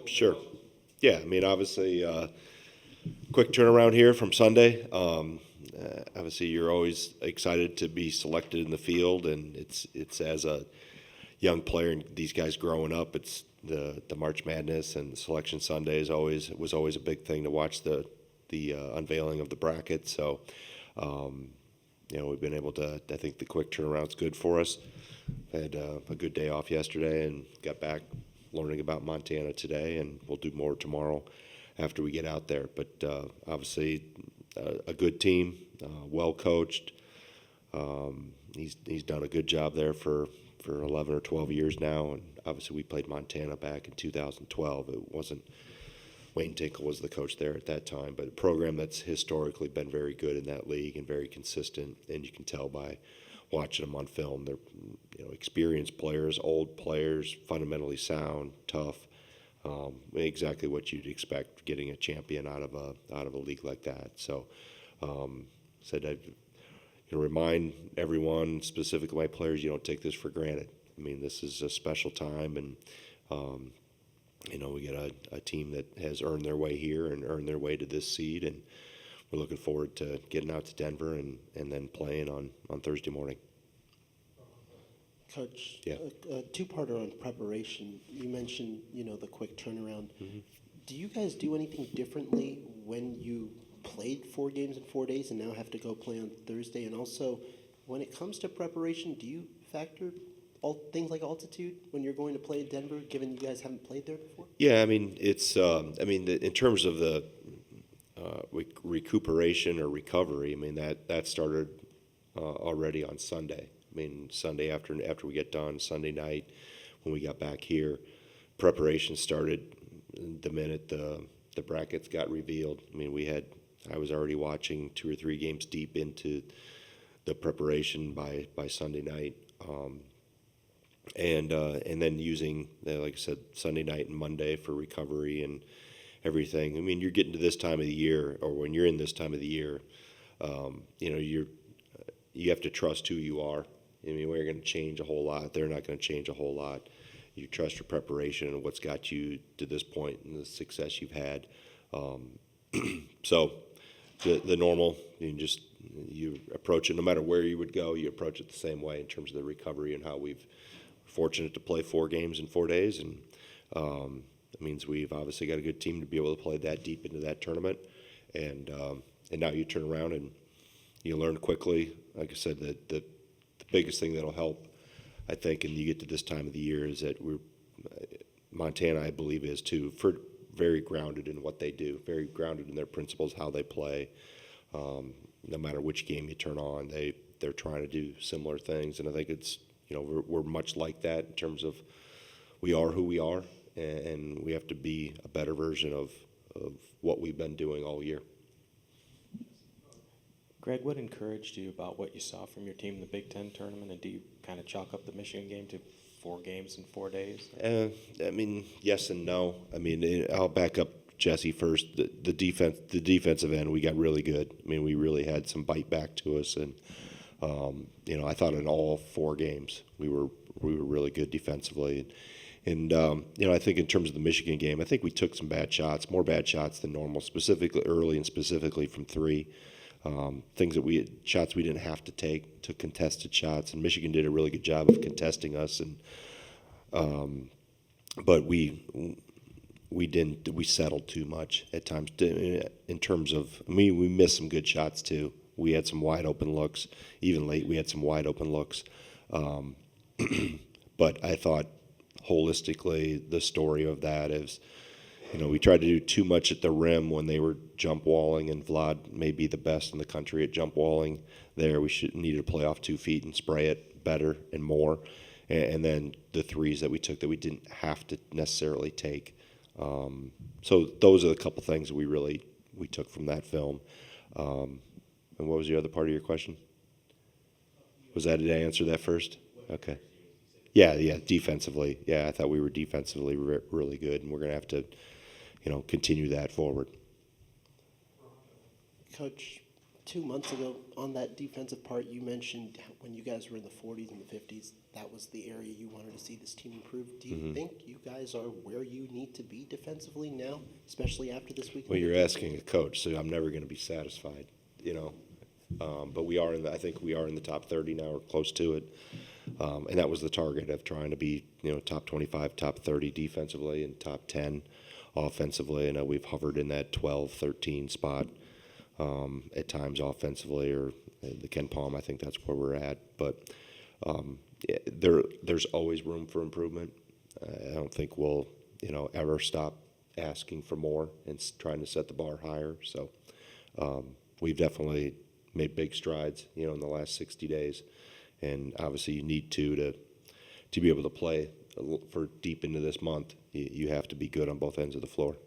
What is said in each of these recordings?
Sure. Yeah, I mean, obviously, quick turnaround here from Sunday. Obviously, you're always excited to be selected in the field, and it's as a young player and these guys growing up, it's the March Madness and the Selection Sunday was always a big thing to watch the unveiling of the bracket. So, we've been able to. I think the quick turnaround's good for us. Had a good day off yesterday and got back learning about Montana today, and we'll do more tomorrow after we get out there. But obviously, a good team, well coached. He's done a good job there for 11 or 12 years now, and obviously we played Montana back in 2012. It wasn't Wayne Tinkle was the coach there at that time, but a program that's historically been very good in that league and very consistent, and you can tell by watching them on film. They're experienced players, old players, fundamentally sound, tough, exactly what you'd expect getting a champion out of a league like that. So, said I remind everyone, specifically my players, you don't take this for granted. I mean, this is a special time, and we get a team that has earned their way here and earned their way to this seed, and we're looking forward to getting out to Denver and then playing on Thursday morning. Coach, Yeah. a two-parter on preparation. You mentioned, the quick turnaround. Mm-hmm. Do you guys do anything differently when you played 4 games in 4 days and now have to go play on Thursday? And also, when it comes to preparation, do you factor things like altitude when you're going to play in Denver, given you guys haven't played there before? Yeah, I mean, it's in terms of the recuperation or recovery, I mean, that started already on Sunday. I mean, Sunday after we get done, Sunday night when we got back here, preparation started the minute the brackets got revealed. I mean, I was already watching 2 or 3 games deep into the preparation by Sunday night, and then using, like I said, Sunday night and Monday for recovery and everything. I mean, you're getting to this time of the year, or when you're in this time of the year, you have to trust who you are. I mean, we're going to change a whole lot. They're not going to change a whole lot. You trust your preparation and what's got you to this point and the success you've had. So the normal, you approach it no matter where you would go. You approach it the same way in terms of the recovery and how we've fortunate to play 4 games in 4 days, and it means we've obviously got a good team to be able to play that deep into that tournament. And now you turn around and you learn quickly. Like I said, the biggest thing that'll help, I think, and you get to this time of the year, is that Montana, I believe, is too, very grounded in what they do, very grounded in their principles, how they play. No matter which game you turn on, they're trying to do similar things, and I think it's we're much like that in terms of we are who we are, and we have to be a better version of what we've been doing all year. Greg, what encouraged you about what you saw from your team in the Big Ten tournament, and do you kind of chalk up the Michigan game to 4 games in 4 days? I mean, yes and no. I mean, I'll back up Jesse first. The defensive end, we got really good. I mean, we really had some bite back to us, and I thought in all 4 games we were really good defensively. And I think in terms of the Michigan game, I think we took some bad shots, more bad shots than normal, specifically early and specifically from 3. Shots we didn't have to take, took contested shots, and Michigan did a really good job of contesting us. And but we settled too much at times in terms of. I mean, we missed some good shots too. We had some wide open looks, even late. We had some wide open looks, but I thought holistically the story of that is. We tried to do too much at the rim when they were jump walling, and Vlad may be the best in the country at jump walling there. We needed to play off 2 feet and spray it better and more. And then the threes that we took that we didn't have to necessarily take. So those are the couple things that we took from that film. And what was the other part of your question? Did I answer that first? Okay. Yeah, defensively. Yeah, I thought we were defensively really good, and we're going to have to continue that forward. Coach, 2 months ago, on that defensive part, you mentioned when you guys were in the 40s and the 50s, that was the area you wanted to see this team improve. Do you think you guys are where you need to be defensively now, especially after this week? Well, you're asking a coach, so I'm never going to be satisfied, you know. But we are I think we are in the top 30 now, or close to it. And that was the target of trying to be, you know, top 25, top 30 defensively, and top 10 offensively. I know we've hovered in that 12, 13 spot at times offensively, or the Ken Palm, I think that's where we're at. But yeah, there's always room for improvement. I don't think we'll, you know, ever stop asking for more and trying to set the bar higher. So we've definitely made big strides, you know, in the last 60 days. And obviously you need to be able to play for deep into this month. You have to be good on both ends of the floor.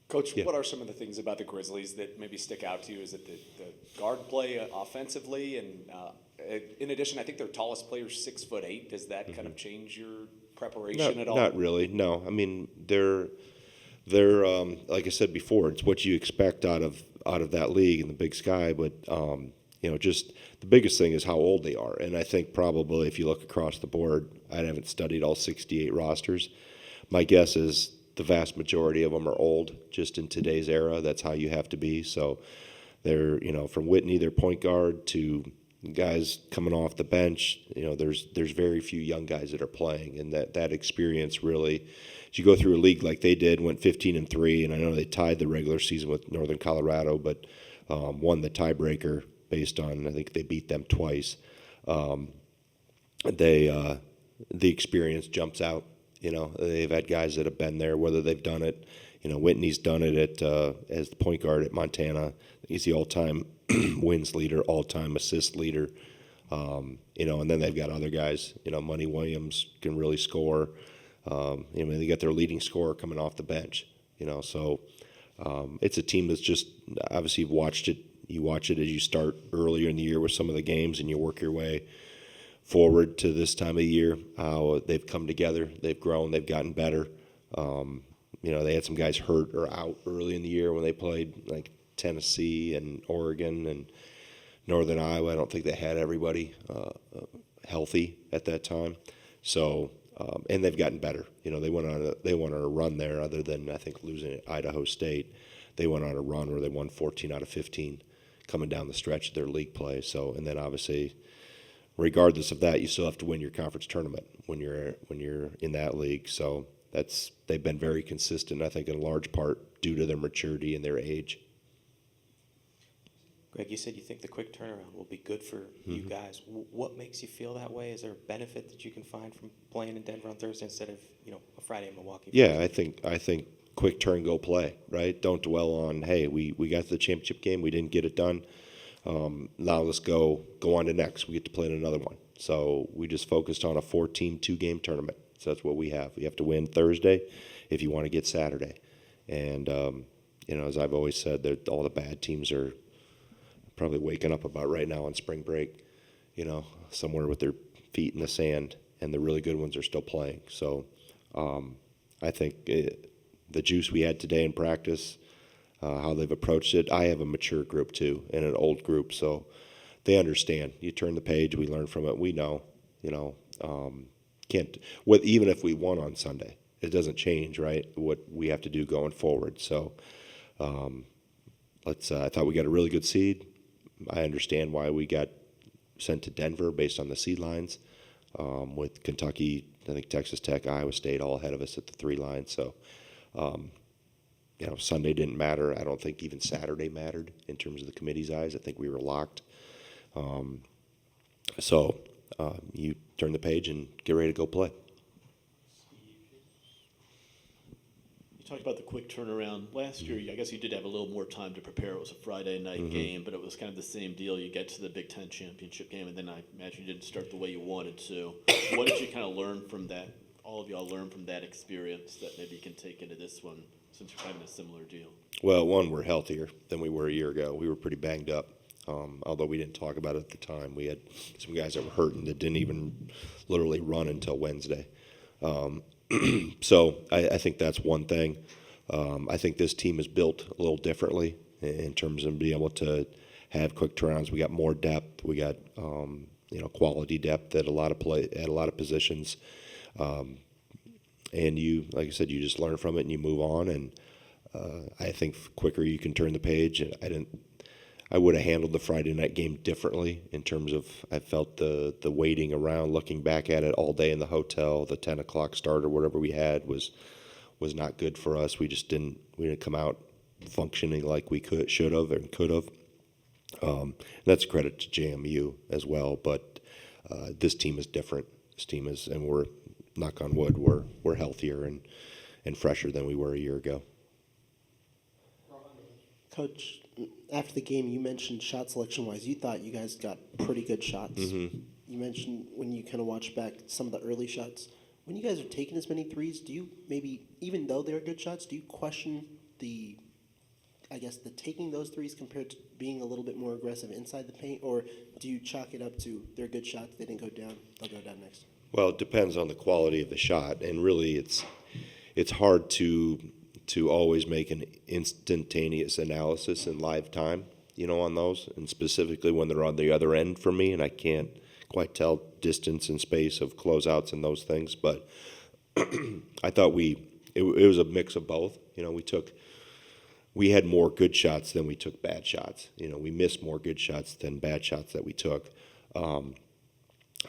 Coach, Yeah. what are some of the things about the Grizzlies that maybe stick out to you? Is it the guard play offensively? And in addition, I think their tallest player is 6'8". Does that kind of change your preparation at all? Not really, no. I mean, they're like I said before, it's what you expect out of that league in the Big Sky. But you know, just the biggest thing is how old they are. And I think probably if you look across the board, I haven't studied all 68 rosters. My guess is the vast majority of them are old, just in today's era. That's how you have to be. So they're, you know, from Whitney, their point guard, to guys coming off the bench, you know, there's very few young guys that are playing. And that experience really, as you go through a league like they did, went 15-3, and I know they tied the regular season with Northern Colorado, but won the tiebreaker based on, I think they beat them twice. The experience jumps out. You know, they've had guys that have been there, whether they've done it. You know, Whitney's done it as the point guard at Montana. He's the all-time wins leader, all-time assist leader. You know, and then they've got other guys. You know, Money Williams can really score. You know, they got their leading scorer coming off the bench. You know, so it's a team that's just, obviously you've watched it. You watch it as you start earlier in the year with some of the games, and you work your way forward to this time of the year, how they've come together, they've grown, they've gotten better. You know, they had some guys hurt or out early in the year when they played like Tennessee and Oregon and Northern Iowa. I don't think they had everybody healthy at that time. So, and they've gotten better. You know, they went on a run there, other than I think losing at Idaho State. They went on a run where they won 14 out of 15 coming down the stretch of their league play. So, and then obviously, regardless of that, you still have to win your conference tournament when you're in that league. So they've been very consistent, I think, in large part due to their maturity and their age. Greg, you said you think the quick turnaround will be good for you guys. What makes you feel that way? Is there a benefit that you can find from playing in Denver on Thursday instead of, you know, a Friday in Milwaukee? Yeah, I think quick turn, go play, right? Don't dwell on, hey, we got to the championship game, we didn't get it done. Now let's go on to next. We get to play in another one. So we just focused on a 4-team, 2-game tournament. So that's what we have. We have to win Thursday if you want to get Saturday. And, you know, as I've always said, that all the bad teams are probably waking up about right now on spring break, you know, somewhere with their feet in the sand, and the really good ones are still playing. So I think the juice we had today in practice, how they've approached it. I have a mature group too, and an old group, so they understand. You turn the page, we learn from it. We know, you know, even if we won on Sunday, it doesn't change, right? What we have to do going forward. So, I thought we got a really good seed. I understand why we got sent to Denver based on the seed lines, with Kentucky, I think Texas Tech, Iowa State all ahead of us at the 3 lines. So. You know, Sunday didn't matter. I don't think even Saturday mattered in terms of the committee's eyes. I think we were locked. So you turn the page and get ready to go play. You talked about the quick turnaround. Last year, I guess you did have a little more time to prepare. It was a Friday night game, but it was kind of the same deal. You get to the Big Ten championship game, and then I imagine you didn't start the way you wanted to. What did you kind of learn from that? All of y'all learn from that experience that maybe you can take into this one, since you're having a similar deal? Well, one, we're healthier than we were a year ago. We were pretty banged up, although we didn't talk about it at the time. We had some guys that were hurting that didn't even literally run until Wednesday. So I think that's one thing. I think this team is built a little differently. in terms of being able to have quick turnarounds. We got more depth. We got quality depth at a lot of positions. And you, like I said, you just learn from it and you move on. And I think quicker you can turn the page. And I would have handled the Friday night game differently in terms of I felt the waiting around, looking back at it all day in the hotel, the 10 o'clock start or whatever we had was not good for us. We didn't come out functioning like we should have and could have. That's a credit to JMU as well, but this team is different. This team is, and we're, knock on wood, we're healthier and fresher than we were a year ago. Coach, after the game, you mentioned shot selection-wise, you thought you guys got pretty good shots. Mm-hmm. You mentioned when you kind of watch back some of the early shots. When you guys are taking as many threes, do you maybe, even though they're good shots, do you question the taking those threes compared to being a little bit more aggressive inside the paint, or do you chalk it up to they're good shots, they didn't go down, they'll go down next? Well, it depends on the quality of the shot, and really it's hard to always make an instantaneous analysis in live time, on those, and specifically when they're on the other end for me, and I can't quite tell distance and space of closeouts and those things, but I thought it was a mix of both. We had more good shots than we took bad shots. We missed more good shots than bad shots that we took.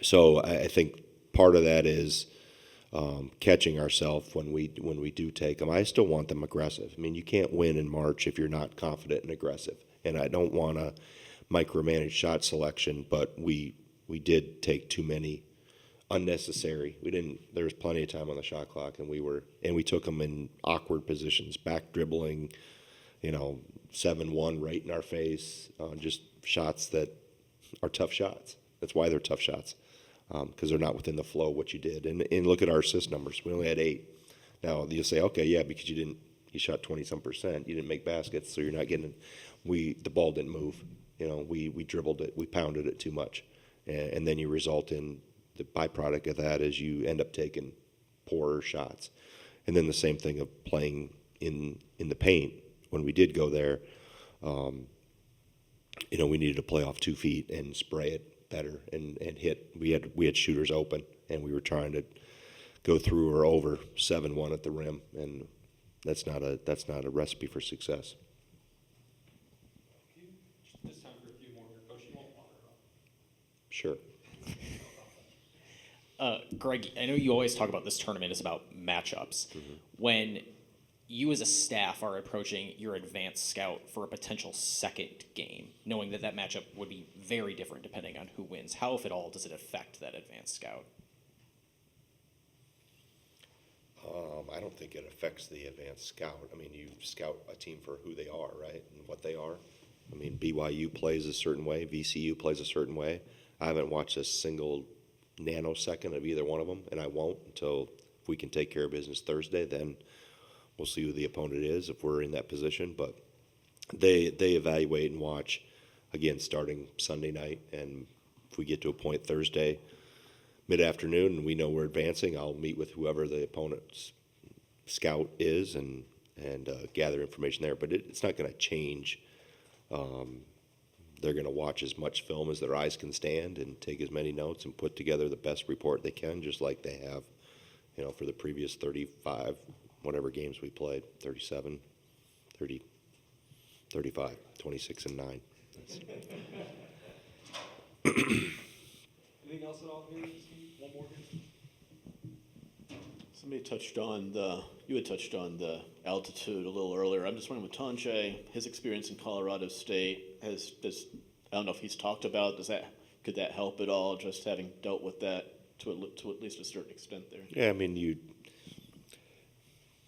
So I think part of that is catching ourselves when we do take them. I still want them aggressive. I mean, you can't win in March if you're not confident and aggressive. And I don't want to micromanage shot selection, but we did take too many unnecessary. There was plenty of time on the shot clock, and we took them in awkward positions, back dribbling, 7-1 right in our face, just shots that are tough shots. That's why they're tough shots, because they're not within the flow of what you did. And look at our assist numbers. We only had 8. Now you'll say, okay, yeah, because you shot 20-some%. You didn't make baskets, so you're not getting. The ball didn't move. We dribbled it, we pounded it too much, and then you result in the byproduct of that is you end up taking poorer shots. And then the same thing of playing in the paint. When we did go there, we needed to play off 2 feet and spray it better and hit. We had shooters open, and we were trying to go through or over 7-1 at the rim, and that's not a recipe for success. This time for a few more here, Coach. You won't water it up. Sure. Greg, I know you always talk about this tournament is about matchups. Mm-hmm. When you as a staff are approaching your advanced scout for a potential second game, knowing that matchup would be very different depending on who wins, how, if at all, does it affect that advanced scout? I don't think it affects the advanced scout. I mean, you scout a team for who they are, right, and what they are. I mean, BYU plays a certain way, VCU plays a certain way. I haven't watched a single nanosecond of either one of them, and I won't until if we can take care of business Thursday. Then we'll see who the opponent is if we're in that position. But they evaluate and watch, again, starting Sunday night, and if we get to a point Thursday mid-afternoon and we know we're advancing, I'll meet with whoever the opponent's scout is and gather information there. But it's not going to change. They're going to watch as much film as their eyes can stand and take as many notes and put together the best report they can, just like they have, for the previous 35, whatever games we played, 37, 30, 35, 26, and 9. Anything else at all here? One more here. Somebody you had touched on the altitude a little earlier. I'm just wondering with Tonje, his experience in Colorado State, I don't know if he's talked about, could that help at all, just having dealt with that to at least a certain extent there? Yeah, I mean,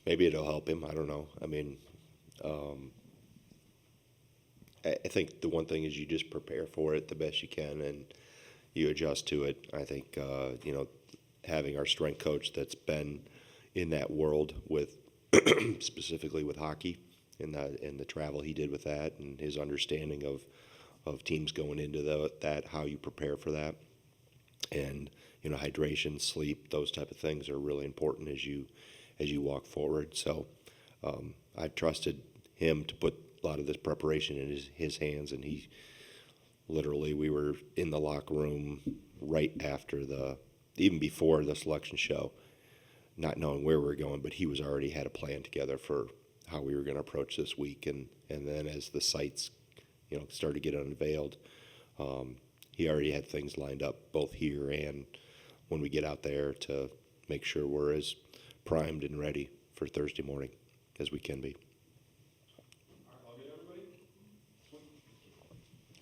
maybe it'll help him. I don't know. I mean, I think the one thing is you just prepare for it the best you can and you adjust to it. I think, having our strength coach that's been in that world with specifically with hockey and the travel he did with that and his understanding of teams going into that, how you prepare for that. And, hydration, sleep, those type of things are really important as you walk forward. So I've trusted him to put a lot of this preparation in his hands, and he literally, we were in the locker room right after even before the selection show, not knowing where we were going, but he was already had a plan together for how we were going to approach this week. And then as the sites, started to get unveiled, he already had things lined up both here and when we get out there to make sure we're as primed and ready for Thursday morning as we can be. All right, I'll get everybody.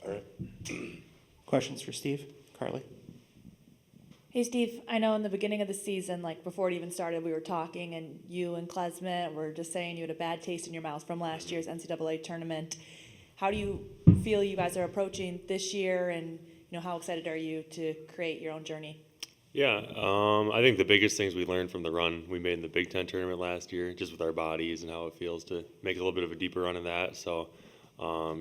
All right. Questions for Steve? Carly? Hey Steve, I know in the beginning of the season, like before it even started, we were talking and you and Klesmet were just saying you had a bad taste in your mouth from last year's NCAA tournament. How do you feel you guys are approaching this year, and how excited are you to create your own journey? Yeah, I think the biggest things we learned from the run we made in the Big Ten tournament last year, just with our bodies and how it feels to make a little bit of a deeper run in that. So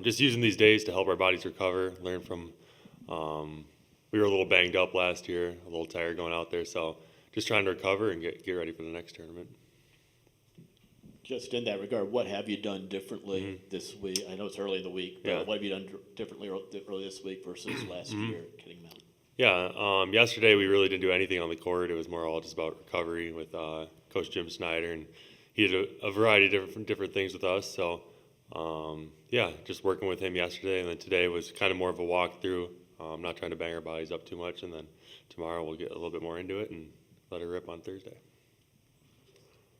just using these days to help our bodies recover, learn from we were a little banged up last year, a little tired going out there. So just trying to recover and get ready for the next tournament. Just in that regard, what have you done differently this week? I know it's early in the week, but Yeah. what have you done differently early this week versus last year, Kitting Mountain? Yeah, yesterday we really didn't do anything on the court. It was more all just about recovery with Coach Jim Snyder, and he did a variety of different things with us. So, yeah, just working with him yesterday, and then today was kind of more of a walkthrough. Not trying to bang our bodies up too much, and then tomorrow we'll get a little bit more into it and let it rip on Thursday.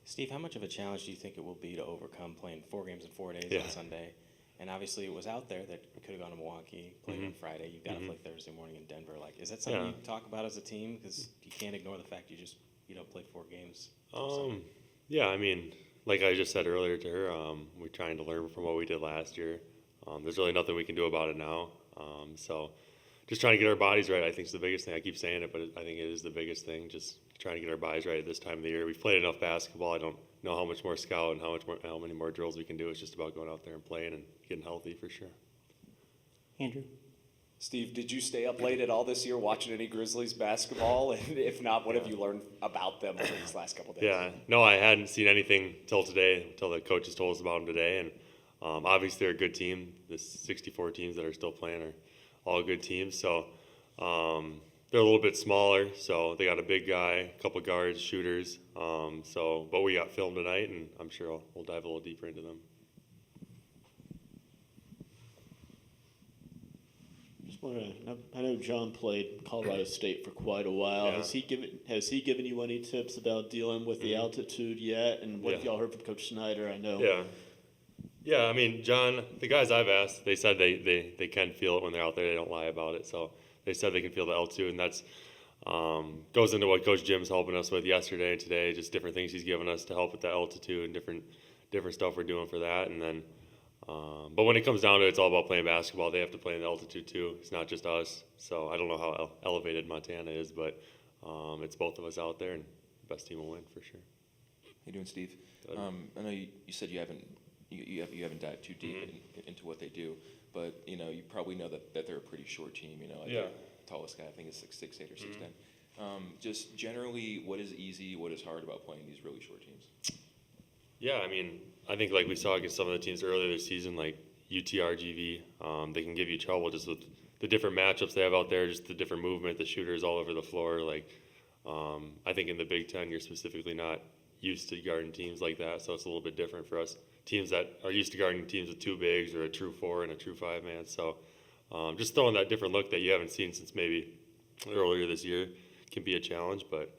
Steve, how much of a challenge do you think it will be to overcome playing 4 games in 4 days Yeah. on Sunday? And obviously it was out there that we could have gone to Milwaukee, played on Friday. You've got to play Thursday morning in Denver. Like, is that something Yeah. you talk about as a team? Because you can't ignore the fact you played 4 games. Yeah, I mean, like I just said earlier to her, we're trying to learn from what we did last year. There's really nothing we can do about it now. So just trying to get our bodies right, I think, is the biggest thing. I keep saying it, but I think it is the biggest thing, just trying to get our bodies right at this time of the year. We've played enough basketball. I don't know how much more scout and how many more drills we can do. It's just about going out there and playing and getting healthy for sure. Andrew? Steve, did you stay up late at all this year watching any Grizzlies basketball? And if not, what have you learned about them over these last couple days? Yeah, no, I hadn't seen anything till today, until the coaches told us about them today. And obviously they're a good team. The 64 teams that are still playing are all good teams. So they're a little bit smaller. So they got a big guy, a couple guards, shooters. But we got film tonight, and I'm sure we'll dive a little deeper into them. I know John played Colorado State for quite a while. Yeah. Has he given you any tips about dealing with the altitude yet? And what have y'all heard from Coach Snyder? I know. Yeah. I mean, John, the guys I've asked, they said they can feel it when they're out there. They don't lie about it. So they said they can feel the altitude, and that's goes into what Coach Jim's helping us with yesterday and today. Just different things he's given us to help with the altitude and different stuff we're doing for that. And then, but when it comes down to it, it's all about playing basketball. They have to play in the altitude too. It's not just us. So I don't know how elevated Montana is, but it's both of us out there, and the best team will win for sure. How you doing, Steve? Good. I know you said you haven't dived too deep into what they do, but you probably know that they're a pretty short team. Yeah. The tallest guy I think is 6'8" or 6'10". Just generally, what is easy, what is hard about playing these really short teams? Yeah, I mean, I think like we saw against some of the teams earlier this season, like UTRGV, they can give you trouble just with the different matchups they have out there, just the different movement, the shooters all over the floor. Like, I think in the Big Ten, you're specifically not used to guarding teams like that, so it's a little bit different for us. Teams that are used to guarding teams with 2 bigs or a true 4 and a true 5 man. So just throwing that different look that you haven't seen since maybe earlier this year can be a challenge, but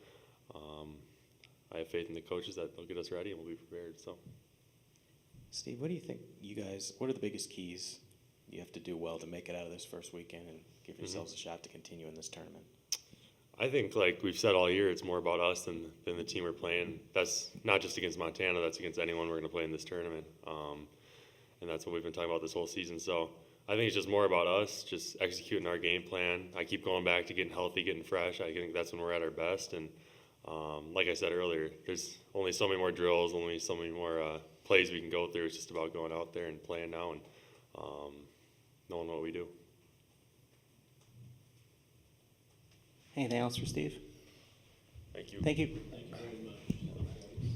I have faith in the coaches that they'll get us ready and we'll be prepared. So, Steve, what do you think what are the biggest keys you have to do well to make it out of this first weekend and give yourselves a shot to continue in this tournament? I think, like we've said all year, it's more about us than the team we're playing. That's not just against Montana, that's against anyone we're going to play in this tournament. And that's what we've been talking about this whole season. So I think it's just more about us, just executing our game plan. I keep going back to getting healthy, getting fresh. I think that's when we're at our best. And like I said earlier, there's only so many more drills, only so many more plays we can go through. It's just about going out there and playing now and knowing what we do. Anything else for Steve? Thank you. Thank you. Thank you very much.